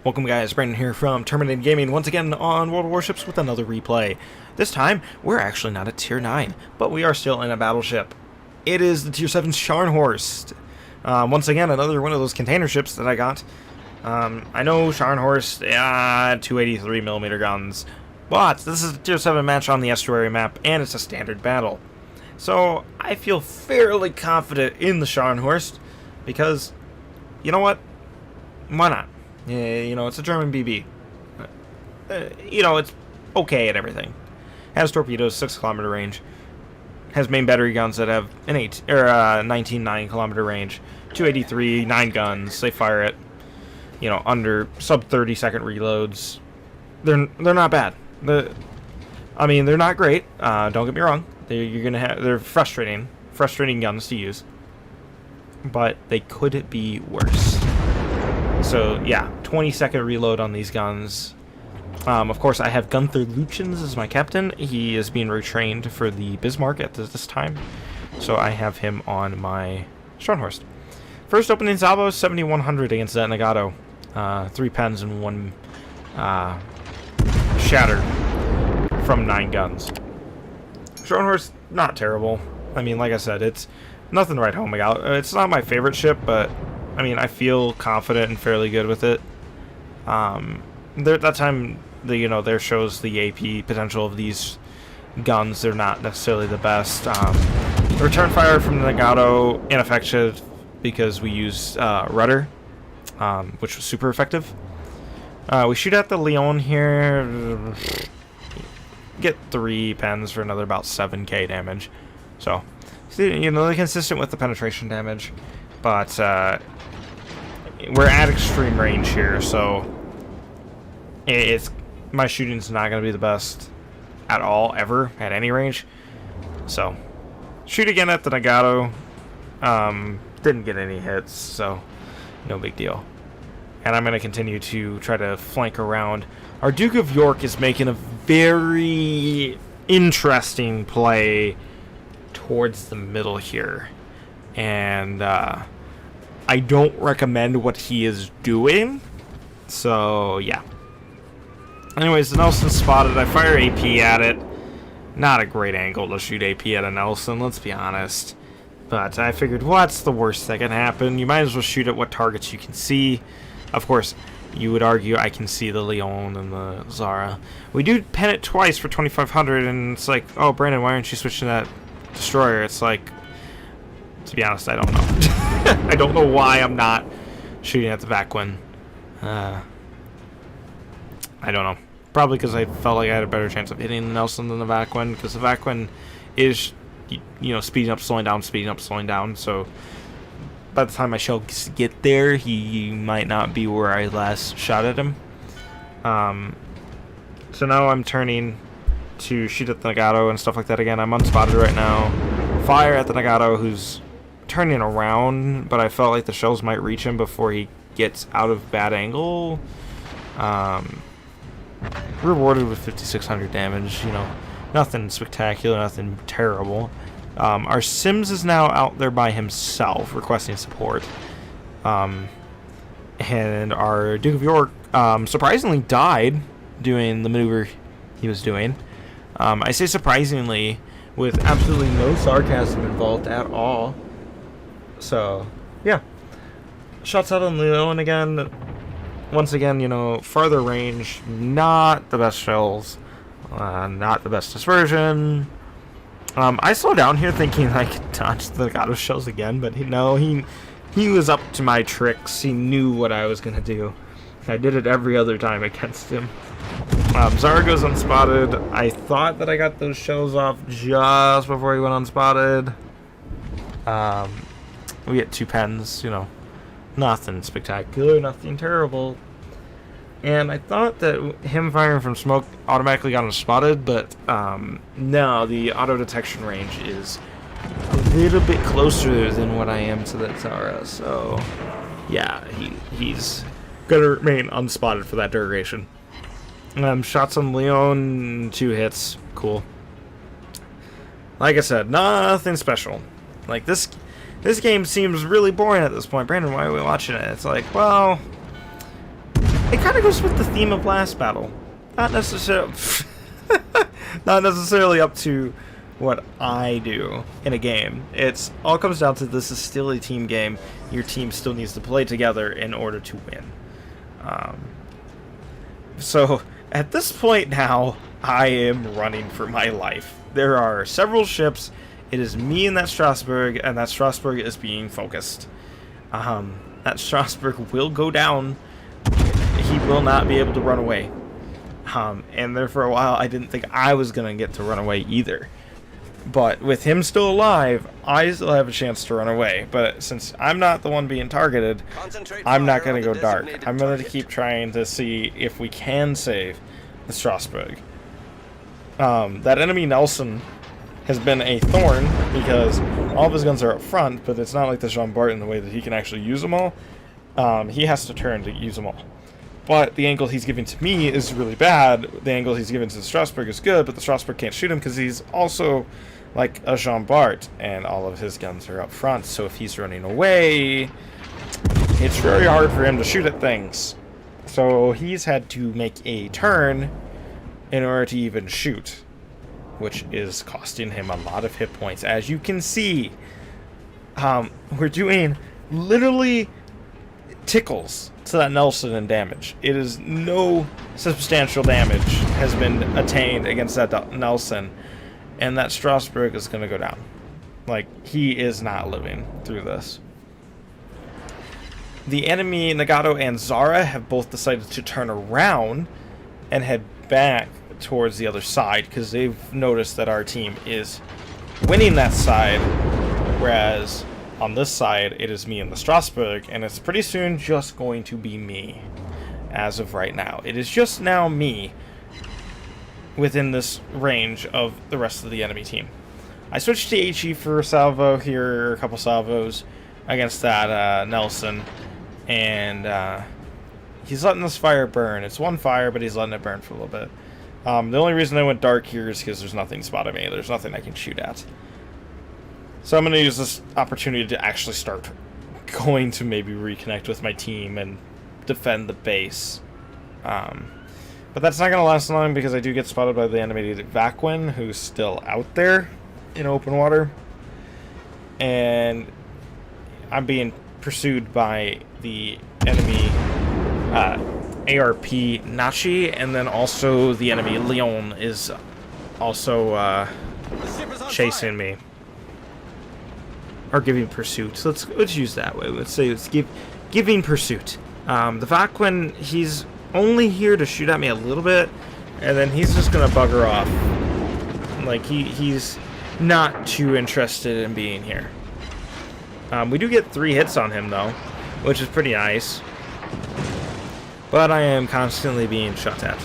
Welcome guys, Brandon here from Terminated Gaming, once again on World of Warships with another replay. This time, we're actually not at Tier 9, but we are still in a battleship. It is the Tier 7 Scharnhorst. Once again, another one of those container ships that I got. I know Scharnhorst, 283mm guns, but this is a Tier 7 match on the estuary map, and it's a standard battle. So, I feel fairly confident in the Scharnhorst, because, you know what? Why not? Yeah, you know, it's a German BB. You know, it's okay at everything. Has torpedoes, 6-kilometer range. Has main battery guns that have an 19 9-kilometer range. 283, 9 guns. They fire it, you know, under sub 30-second reloads. They're not bad. I mean, they're not great. Don't get me wrong. They're frustrating guns to use. But they could be worse. So, yeah, 20-second reload on these guns. Of course, I have Gunther Luchens as my captain. He is being retrained for the Bismarck at this time. So I have him on my Scharnhorst. First opening salvo, 7,100 against that Nagato. 3 pens and 1 shatter from 9 guns. Scharnhorst, not terrible. I mean, like I said, it's nothing to write home about. It's not my favorite ship, but I mean, I feel confident and fairly good with it. That time, there shows the AP potential of these guns. They're not necessarily the best. The return fire from the Nagato, ineffective because we used rudder, which was super effective. We shoot at the Leon here. Get 3 pens for another about 7k damage. So, you know, they're consistent with the penetration damage. But, we're at extreme range here, so my shooting's not going to be the best at all, ever, at any range. So, shoot again at the Nagato. Didn't get any hits, so no big deal. And I'm going to continue to try to flank around. Our Duke of York is making a very interesting play towards the middle here. And, I don't recommend what he is doing. So, yeah. Anyways, the Nelson's spotted. I fire AP at it. Not a great angle to shoot AP at a Nelson, let's be honest. But I figured, what's the worst that can happen? You might as well shoot at what targets you can see. Of course, you would argue I can see the Leon and the Zara. We do pen it twice for 2,500, and it's like, oh, Brandon, why aren't you switching that destroyer? It's like, to be honest, I don't know. I don't know why I'm not shooting at the Vacuum. I don't know. Probably because I felt like I had a better chance of hitting the Nelson than the Vacuum, because the Vacuum is, you know, speeding up, slowing down. So by the time my shells get there, he might not be where I last shot at him. So now I'm turning to shoot at the Nagato and stuff like that again. I'm unspotted right now. Fire at the Nagato, who's turning around, but I felt like the shells might reach him before he gets out of bad angle. Rewarded with 5,600 damage, you know, nothing spectacular, nothing terrible. Our Sims is now out there by himself requesting support, and our Duke of York surprisingly died doing the maneuver he was doing. I say surprisingly with absolutely no sarcasm involved at all. So, yeah. Shots out on Leon again. Once again, you know, farther range, not the best shells, not the best dispersion. I slowed down here thinking I could dodge the Nagato shells again, but no, he was up to my tricks. He knew what I was going to do. I did it every other time against him. Zara goes unspotted. I thought that I got those shells off just before he went unspotted. We get 2 pens, you know, nothing spectacular, nothing terrible. And I thought that him firing from smoke automatically got him spotted, but no, the auto detection range is a little bit closer than what I am to that Zara. So, yeah, he's going to remain unspotted for that duration. Shots on Leon, 2 hits, cool. Like I said, nothing special. Like, this game seems really boring at this point. Brandon, why are we watching it? It's like, well, it kind of goes with the theme of last battle. Not necessarily, not necessarily up to what I do in a game. It's all comes down to this is still a team game. Your team still needs to play together in order to win. So at this point now, I am running for my life. There are several ships. It is me and that Strasbourg, and that Strasbourg is being focused. That Strasbourg will go down. He will not be able to run away. And there for a while, I didn't think I was going to get to run away either. But with him still alive, I still have a chance to run away. But since I'm not the one being targeted, I'm not going to go dark. I'm going to keep trying to see if we can save the Strasbourg. That enemy Nelson has been a thorn because all of his guns are up front, but it's not like the Jean Bart in the way that he can actually use them all. He has to turn to use them all. But the angle he's giving to me is really bad. The angle he's giving to the Strasbourg is good, but the Strasbourg can't shoot him because he's also like a Jean Bart, and all of his guns are up front. So if he's running away, it's very hard for him to shoot at things. So he's had to make a turn in order to even shoot, which is costing him a lot of hit points. As you can see, we're doing literally tickles to that Nelson in damage. It is no substantial damage has been attained against that Nelson, and that Strasbourg is going to go down. Like, he is not living through this. The enemy Nagato and Zara have both decided to turn around and head back towards the other side because they've noticed that our team is winning that side, whereas on this side it is me and the Strasbourg, and it's pretty soon just going to be me. As of right now, it is just now me within this range of the rest of the enemy team. I switched to HE for a salvo here, a couple salvos against that Nelson, and he's letting this fire burn. It's one fire, but he's letting it burn for a little bit. The only reason I went dark here is because there's nothing spotting me. There's nothing I can shoot at. So I'm going to use this opportunity to actually start going to maybe reconnect with my team and defend the base. But that's not going to last long because I do get spotted by the animated Vacuin, who's still out there in open water. And I'm being pursued by the enemy ARP Nachi, and then also the enemy Leon is also chasing me. Or giving pursuit. So let's use that way. Let's say it's giving pursuit. The Vacuin, he's only here to shoot at me a little bit, and then he's just gonna bugger off. Like he's not too interested in being here. We do get 3 hits on him though, which is pretty nice. But I am constantly being shot at.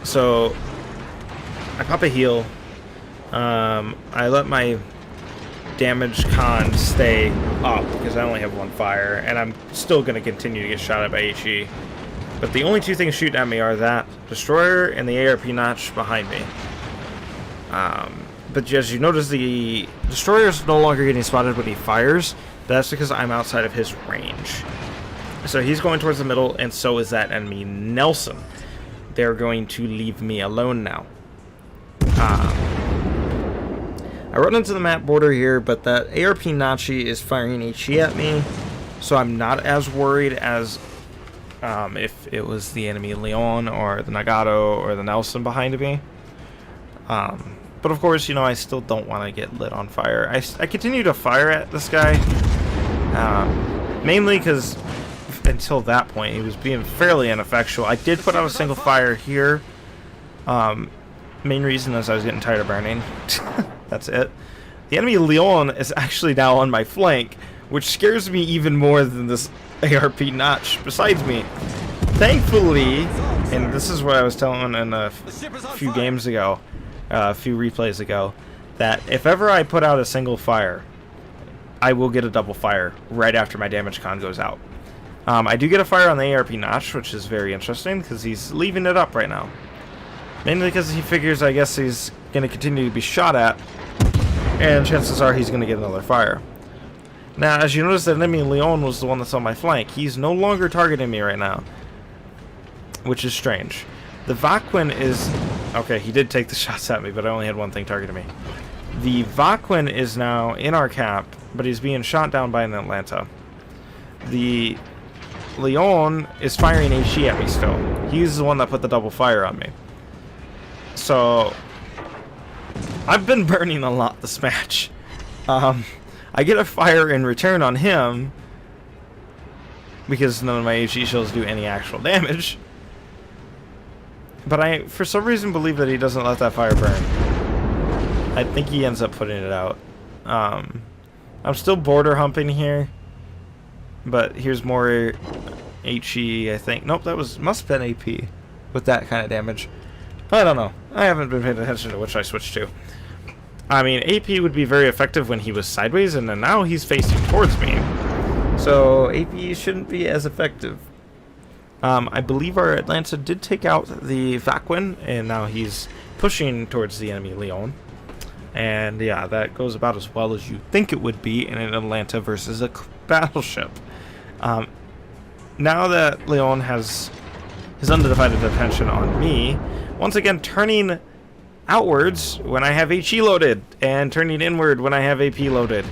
So I pop a heal. I let my damage con stay up because I only have 1 fire, and I'm still going to continue to get shot at by HE. But the only 2 things shooting at me are that destroyer and the ARP notch behind me. But as you notice, the destroyer is no longer getting spotted when he fires. That's because I'm outside of his range. So he's going towards the middle, and so is that enemy Nelson. They're going to leave me alone now. I run into the map border here, but that ARP Nachi is firing HE at me, so I'm not as worried as if it was the enemy Leon or the Nagato or the Nelson behind me. But of course, you know, I still don't want to get lit on fire. I continue to fire at this guy, mainly because until that point he was being fairly ineffectual. I did put out a single fire here. Main reason is I was getting tired of burning. That's it. The enemy Leon is actually now on my flank, which scares me even more than this ARP notch besides me. Thankfully, and this is what I was telling in a few games ago, a few replays ago, that if ever I put out a single fire, I will get a double fire right after my damage con goes out. I do get a fire on the ARP notch, which is very interesting because he's leaving it up right now. Mainly because he figures, I guess, he's going to continue to be shot at, and chances are he's going to get another fire. Now, as you notice, that enemy Leon was the one that's on my flank. He's no longer targeting me right now. which is strange. The Vaquin is... Okay, he did take the shots at me, but I only had one thing targeting me. The Vaquin is now in our cap, but he's being shot down by an Atlanta. The Leon is firing HE at me still. He's the one that put the double fire on me. So, I've been burning a lot this match. I get a fire in return on him, because none of my HE shells do any actual damage. But I, for some reason, believe that he doesn't let that fire burn. I think he ends up putting it out. I'm still border humping here. But here's more HE, I think. Nope, that must have been AP with that kind of damage. I don't know. I haven't been paying attention to which I switched to. I mean, AP would be very effective when he was sideways, and then now he's facing towards me. So AP shouldn't be as effective. I believe our Atlanta did take out the Vaquin, and now he's pushing towards the enemy Leon. And yeah, that goes about as well as you think it would be in an Atlanta versus a battleship. Now that Leon has his undivided attention on me, once again turning outwards when I have HE loaded, and turning inward when I have AP loaded.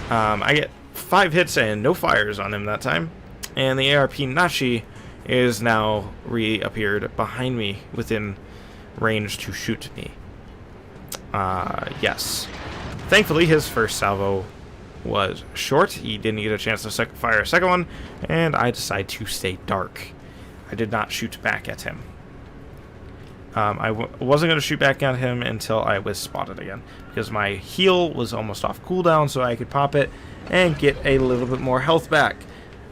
I get 5 hits and no fires on him that time. And the ARP Nachi is now reappeared behind me within range to shoot me. Yes. Thankfully, his first salvo was short. He didn't get a chance to fire a second one, and I decide to stay dark. I did not shoot back at him. I wasn't going to shoot back at him until I was spotted again, because my heal was almost off cooldown, so I could pop it and get a little bit more health back.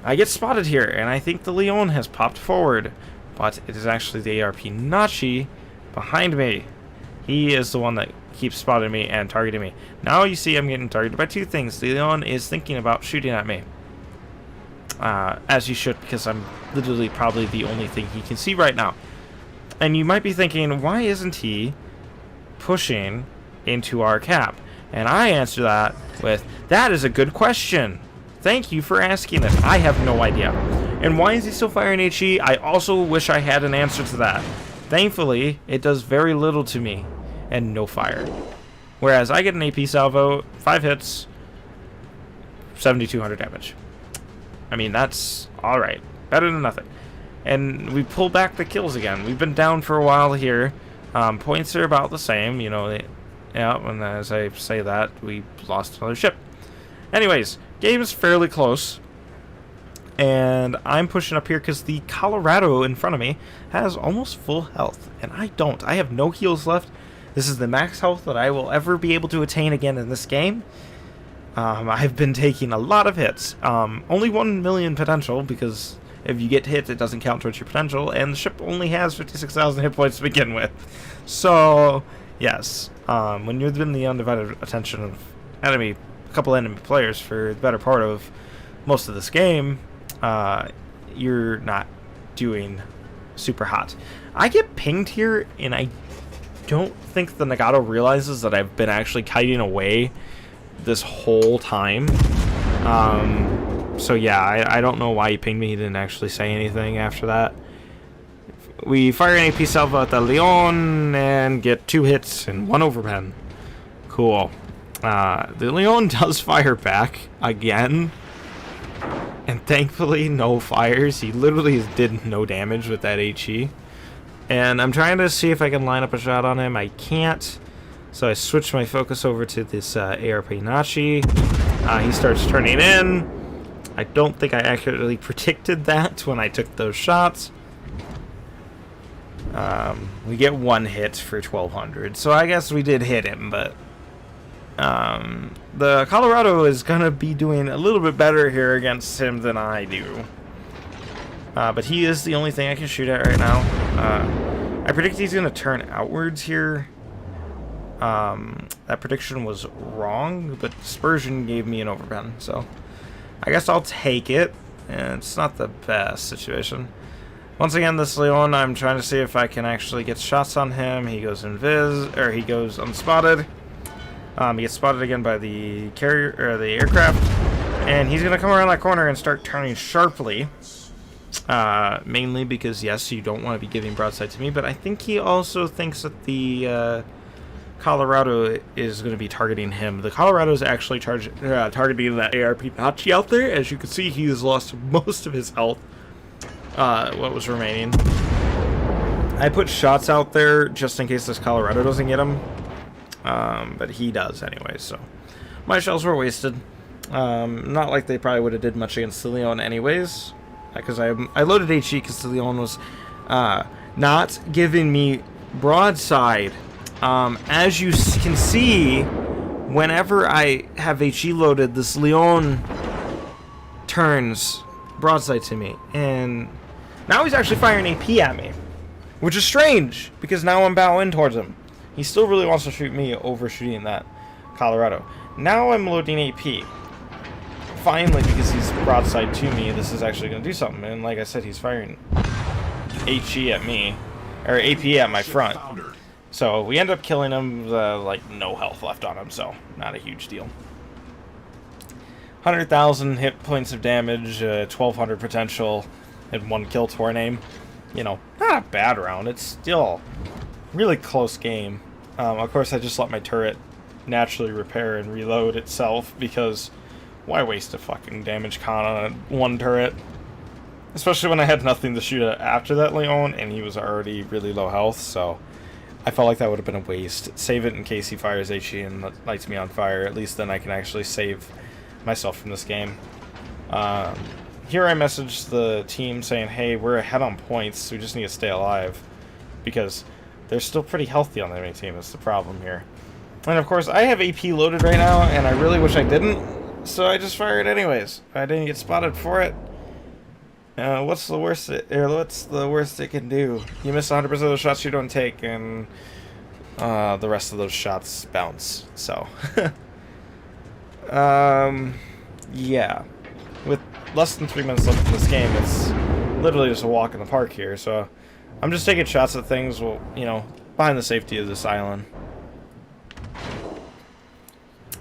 I get spotted here, and I think the Leon has popped forward, but it is actually the ARP Nachi behind me. He is the one that keeps spotting me and targeting me. Now you see I'm getting targeted by 2 things. The Leon is thinking about shooting at me. As he should, because I'm literally probably the only thing he can see right now. And you might be thinking, why isn't he pushing into our cap? And I answer that with, that is a good question. Thank you for asking it. I have no idea. And why is he still firing HE? I also wish I had an answer to that. Thankfully, it does very little to me and no fire. Whereas I get an AP salvo, 5 hits, 7,200 damage. I mean, that's alright. Better than nothing. And we pull back the kills again. We've been down for a while here. Points are about the same, you know. Yeah, and as I say that, we lost another ship. Anyways, game is fairly close. And I'm pushing up here because the Colorado in front of me has almost full health. And I don't. I have no heals left. This is the max health that I will ever be able to attain again in this game. I've been taking a lot of hits. Only 1 million potential, because if you get hit, it doesn't count towards your potential. And the ship only has 56,000 hit points to begin with. So, yes. When you're in the undivided attention of a couple enemy players for the better part of most of this game, you're not doing super hot. I get pinged here, and I don't think the Nagato realizes that I've been actually kiting away this whole time. So yeah, I don't know why he pinged me. He didn't actually say anything after that. We fire an AP salvo at the Leon and get 2 hits and 1 overpen. Cool. The Leon does fire back again. And thankfully, no fires. He literally did no damage with that HE. And I'm trying to see if I can line up a shot on him. I can't. So I switch my focus over to this ARP Nachi. He starts turning in. I don't think I accurately predicted that when I took those shots. We get 1 hit for 1,200. So I guess we did hit him, but the Colorado is going to be doing a little bit better here against him than I do. But he is the only thing I can shoot at right now. I predict he's going to turn outwards here. That prediction was wrong, but Dispersion gave me an overpen, so I guess I'll take it. And it's not the best situation. Once again, this Leon, I'm trying to see if I can actually get shots on him. He goes he goes unspotted. He gets spotted again by the carrier, or the aircraft, and he's gonna come around that corner and start turning sharply. Mainly because, yes, you don't want to be giving broadside to me, but I think he also thinks that the Colorado is going to be targeting him. The Colorado is actually targeting that ARP Nazi out there. As you can see, he has lost most of his health, what was remaining. I put shots out there just in case this Colorado doesn't get him, but he does anyway, so my shells were wasted. Not like they probably would have did much against the Leon anyways, because I loaded HE because the Leon was not giving me broadside. As you can see, whenever I have HE loaded, this Leon turns broadside to me, and now he's actually firing AP at me, which is strange, because now I'm bowing towards him. He still really wants to shoot me over shooting that Colorado. Now I'm loading AP. Finally, because he's broadside to me, this is actually going to do something. And like I said, he's firing HE at me, or AP at my front. So we end up killing him, like no health left on him, so not a huge deal. 100,000 hit points of damage, 1,200 potential, and 1 kill to our name. You know, not a bad round. It's still really close game. Of course, I just let my turret naturally repair and reload itself, because why waste a fucking damage con on one turret? Especially when I had nothing to shoot at after that Leon, and he was already really low health, so I felt like that would have been a waste. Save it in case he fires HE and lights me on fire. At least then I can actually save myself from this game. Here I messaged the team saying, hey, we're ahead on points, we just need to stay alive, because they're still pretty healthy on the enemy team. That's the problem here. And of course, I have AP loaded right now, and I really wish I didn't, so I just fired anyways. I didn't get spotted for it. What's the worst it can do? You miss 100% of the shots you don't take, and the rest of those shots bounce. So, yeah. With less than 3 minutes left in this game, it's literally just a walk in the park here. So, I'm just taking shots at things, well, you know, behind the safety of this island.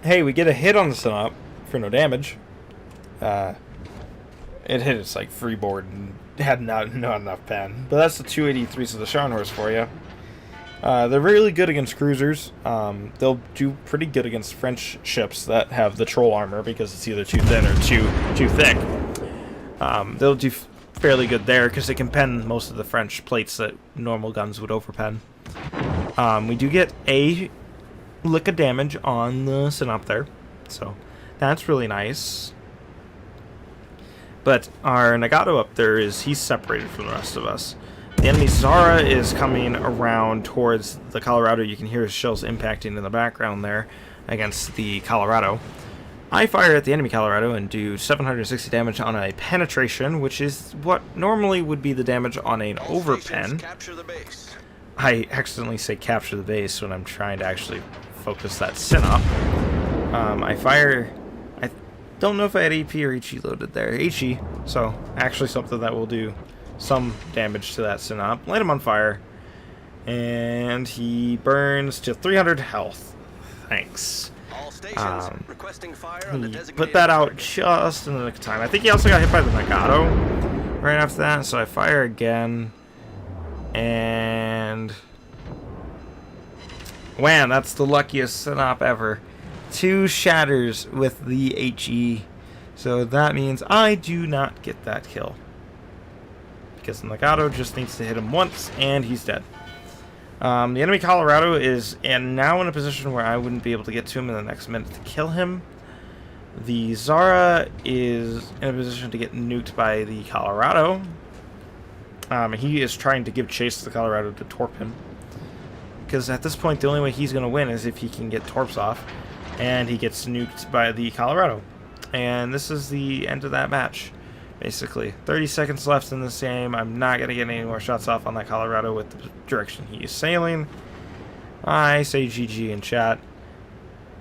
Hey, we get a hit on the Synop for no damage. It hit its like freeboard and had not enough pen. But that's the 283s of the Scharnhorst for you. They're really good against cruisers. They'll do pretty good against French ships that have the troll armor, because it's either too thin or too thick. They'll do fairly good there because they can pen most of the French plates that normal guns would overpen. We do get a lick of damage on the Synop there, so that's really nice. But our Nagato up there he's separated from the rest of us. The enemy Zara is coming around towards the Colorado. You can hear his shells impacting in the background there against the Colorado. I fire at the enemy Colorado and do 760 damage on a penetration, which is what normally would be the damage on an overpen. I accidentally say capture the base when I'm trying to actually focus that Synop. I fire... I don't know if I had AP or HE loaded there. HE, so actually something that will do some damage to that Synop. Light him on fire, and he burns to 300 health. Thanks. He put that out just in the nick of time. I think he also got hit by the Nagato right after that, so I fire again, and wham, that's the luckiest Synop ever. 2 shatters with the HE, so that means I do not get that kill, because the Nagato just needs to hit him once, and he's dead. The enemy Colorado is now in a position where I wouldn't be able to get to him in the next minute to kill him. The Zara is in a position to get nuked by the Colorado. He is trying to give chase to the Colorado to torp him, because at this point the only way he's going to win is if he can get torps off, and he gets nuked by the Colorado. And this is the end of that match. Basically, 30 seconds left in this game. I'm not going to get any more shots off on that Colorado with the direction he is sailing. I say GG in chat,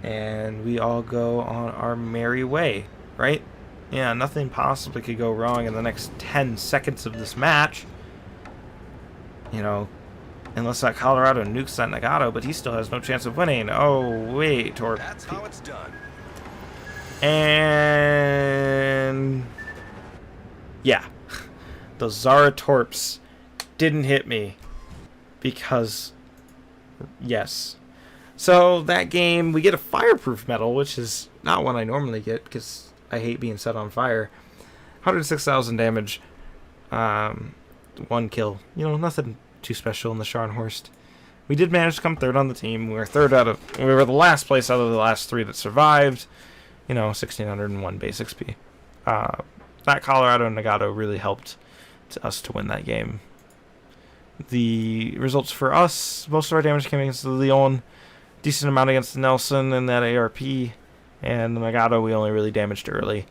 and we all go on our merry way, right? Yeah, nothing possibly could go wrong in the next 10 seconds of this match. You know, unless that Colorado nukes that Nagato, but he still has no chance of winning. Oh, wait. That's how it's done. And... yeah, the Zaratorps didn't hit me. Because, yes. So, that game, we get a fireproof medal, which is not one I normally get, because I hate being set on fire. 106,000 damage. 1 kill. You know, nothing too special in the Scharnhorst. We did manage to come third on the team. We were the last place out of the last 3 that survived. You know, 1,601 base XP. That Colorado and Nagato really helped us to win that game. The results for us, most of our damage came against the Leon, decent amount against the Nelson and that ARP, and the Nagato we only really damaged early.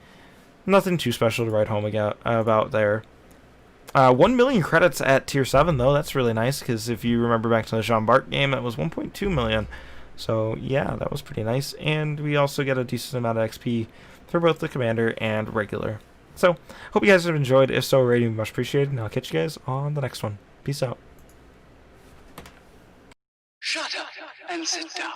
Nothing too special to write home about there. 1 million credits at tier 7 though, that's really nice, because if you remember back to the Jean Bart game, that was 1.2 million. So yeah, that was pretty nice, and we also get a decent amount of XP for both the commander and regular. So, hope you guys have enjoyed. If so, rating would be much appreciated, and I'll catch you guys on the next one. Peace out. Shut up and sit down.